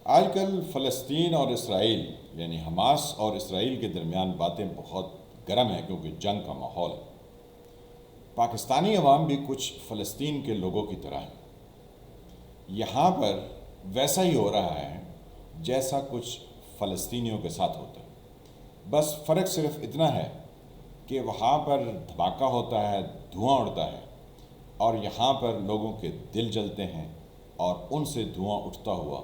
آج کل فلسطین اور اسرائیل یعنی حماس اور اسرائیل کے درمیان باتیں بہت گرم ہیں کیونکہ جنگ کا ماحول ہے۔ پاکستانی عوام بھی کچھ فلسطین کے لوگوں کی طرح ہیں۔ یہاں پر ویسا ہی ہو رہا ہے جیسا کچھ فلسطینیوں کے ساتھ ہوتا ہے، بس فرق صرف اتنا ہے کہ وہاں پر دھماکہ ہوتا ہے، دھواں اڑتا ہے، اور یہاں پر لوگوں کے دل جلتے ہیں اور ان سے دھواں اٹھتا ہوا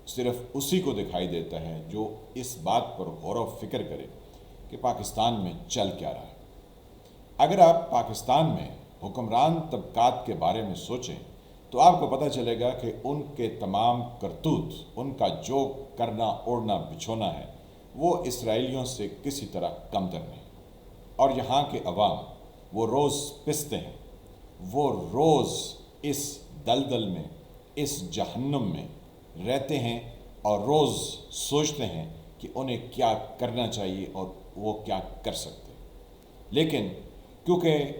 صرف اسی کو دکھائی دیتا ہے جو اس بات پر غور و فکر کرے کہ پاکستان میں چل کیا رہا ہے۔ اگر آپ پاکستان میں حکمران طبقات کے بارے میں سوچیں تو آپ کو پتہ چلے گا کہ ان کے تمام کرتوت، ان کا جو کرنا اوڑھنا بچھونا ہے وہ اسرائیلیوں سے کسی طرح کم تر نہیں، اور یہاں کے عوام وہ روز پستے ہیں، وہ روز اس دلدل میں، اس جہنم میں رہتے ہیں اور روز سوچتے ہیں کہ انہیں کیا کرنا چاہیے اور وہ کیا کر سکتے ہیں۔ لیکن کیونکہ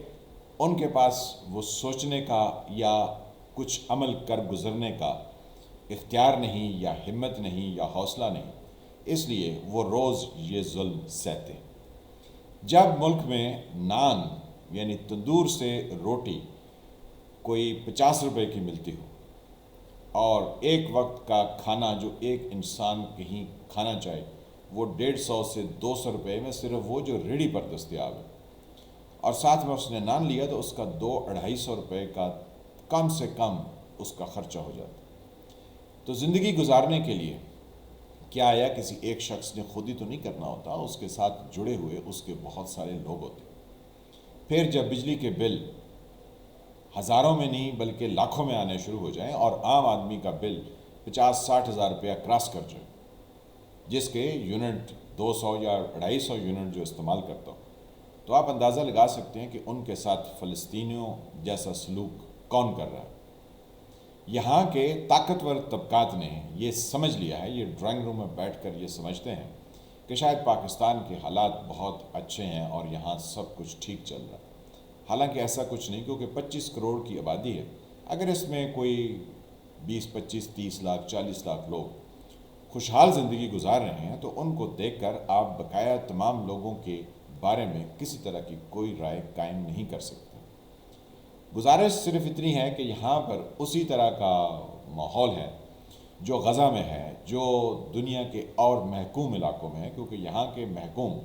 ان کے پاس وہ سوچنے کا یا کچھ عمل کر گزرنے کا اختیار نہیں یا ہمت نہیں یا حوصلہ نہیں، اس لیے وہ روز یہ ظلم سہتے ہیں۔ جب ملک میں نان یعنی تندور سے روٹی کوئی 50 روپے کی ملتی ہو اور ایک وقت کا کھانا جو ایک انسان کہیں کھانا چاہے وہ 150 سے 200 روپے میں صرف وہ جو ریڑھی پر دستیاب ہے، اور ساتھ میں اس نے نان لیا تو اس کا 200-250 روپے کا کم سے کم اس کا خرچہ ہو جاتا۔ تو زندگی گزارنے کے لیے کیا آیا کسی ایک شخص نے خود ہی تو نہیں کرنا ہوتا، اس کے ساتھ جڑے ہوئے اس کے بہت سارے لوگ ہوتے۔ پھر جب بجلی کے بل ہزاروں میں نہیں بلکہ لاکھوں میں آنے شروع ہو جائیں اور عام آدمی کا بل 50-60 ہزار روپیہ کراس کر جائے، جس کے یونٹ 200 یا 250 یونٹ جو استعمال کرتا ہو، تو آپ اندازہ لگا سکتے ہیں کہ ان کے ساتھ فلسطینیوں جیسا سلوک کون کر رہا ہے۔ یہاں کے طاقتور طبقات نے یہ سمجھ لیا ہے، یہ ڈرائنگ روم میں بیٹھ کر یہ سمجھتے ہیں کہ شاید پاکستان کے حالات بہت اچھے ہیں اور یہاں سب کچھ ٹھیک چل رہا ہے۔ حالانکہ ایسا کچھ نہیں، کیونکہ 25 کروڑ کی آبادی ہے۔ اگر اس میں کوئی 20, 25, 30 لاکھ 40 لاکھ لوگ خوشحال زندگی گزار رہے ہیں تو ان کو دیکھ کر آپ بقایا تمام لوگوں کے بارے میں کسی طرح کی کوئی رائے قائم نہیں کر سکتے۔ گزارش صرف اتنی ہے کہ یہاں پر اسی طرح کا ماحول ہے جو غزہ میں ہے، جو دنیا کے اور محکوم علاقوں میں ہے، کیونکہ یہاں کے محکوم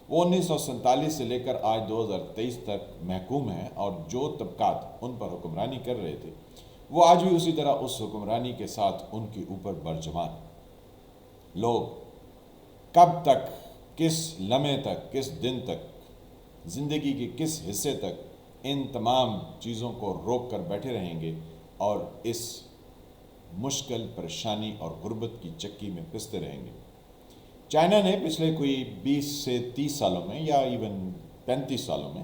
وہ 1947 سے لے کر آج 2023 تک محکوم ہیں، اور جو طبقات ان پر حکمرانی کر رہے تھے وہ آج بھی اسی طرح اس حکمرانی کے ساتھ ان کے اوپر برجمان۔ لوگ کب تک، کس لمحے تک، کس دن تک، زندگی کے کس حصے تک ان تمام چیزوں کو روک کر بیٹھے رہیں گے اور اس مشکل پریشانی اور غربت کی چکی میں پستے رہیں گے۔ چائنا نے پچھلے کوئی 20 سے 30 سالوں میں یا ایون 35 سالوں میں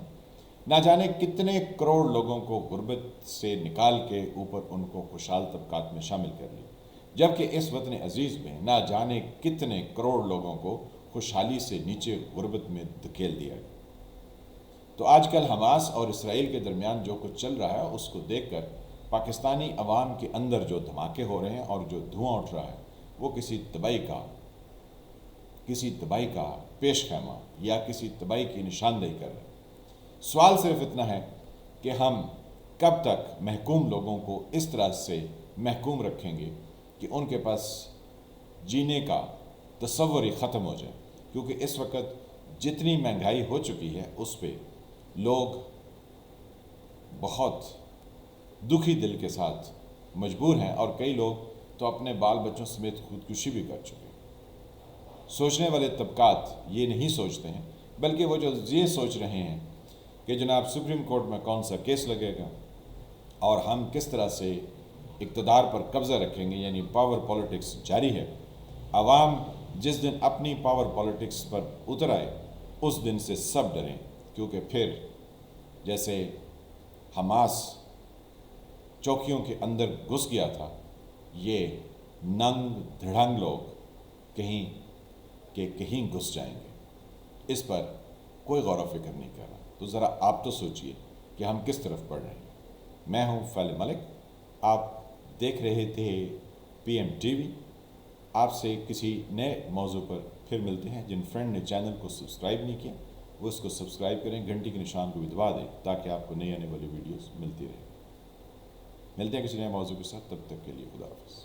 نہ جانے کتنے کروڑ لوگوں کو غربت سے نکال کے اوپر ان کو خوشحال طبقات میں شامل کر لیا، جبکہ اس وطن عزیز میں نہ جانے کتنے کروڑ لوگوں کو خوشحالی سے نیچے غربت میں دھکیل دیا گیا۔ تو آج کل حماس اور اسرائیل کے درمیان جو کچھ چل رہا ہے اس کو دیکھ کر پاکستانی عوام کے اندر جو دھماکے ہو رہے ہیں اور جو دھواں اٹھ رہا ہے وہ کسی تباہی کا پیش خیمہ یا کسی تباہی کی نشاندہی کر رہے ہیں۔ سوال صرف اتنا ہے کہ ہم کب تک محکوم لوگوں کو اس طرح سے محکوم رکھیں گے کہ ان کے پاس جینے کا تصور ہی ختم ہو جائے، کیونکہ اس وقت جتنی مہنگائی ہو چکی ہے اس پہ لوگ بہت دکھی دل کے ساتھ مجبور ہیں، اور کئی لوگ تو اپنے بال بچوں سمیت خودکشی بھی کر چکے ہیں۔ سوچنے والے طبقات یہ نہیں سوچتے ہیں، بلکہ وہ جو یہ سوچ رہے ہیں کہ جناب سپریم کورٹ میں کون سا کیس لگے گا اور ہم کس طرح سے اقتدار پر قبضہ رکھیں گے، یعنی پاور پالیٹکس جاری ہے۔ عوام جس دن اپنی پاور پالیٹکس پر اتر آئے اس دن سے سب ڈریں، کیونکہ پھر جیسے حماس چوکیوں کے اندر گھس گیا تھا، یہ ننگ دھڑنگ لوگ کہیں گھس جائیں گے۔ اس پر کوئی غور و فکر نہیں کر رہا۔ تو ذرا آپ تو سوچئے کہ ہم کس طرف بڑھ رہے ہیں۔ میں ہوں فیل ملک، آپ دیکھ رہے تھے پی ایم ٹی وی۔ آپ سے کسی نئے موضوع پر پھر ملتے ہیں. جن فرینڈ نے چینل کو سبسکرائب نہیں کیا وہ اس کو سبسکرائب کریں, گھنٹی کے نشان کو بھی دبا دیں تاکہ آپ کو نئی آنے والی ویڈیوز ملتی رہیں. ملتے ہیں کسی نئے موضوع کے ساتھ, تب تک کے لیے خدا حافظ.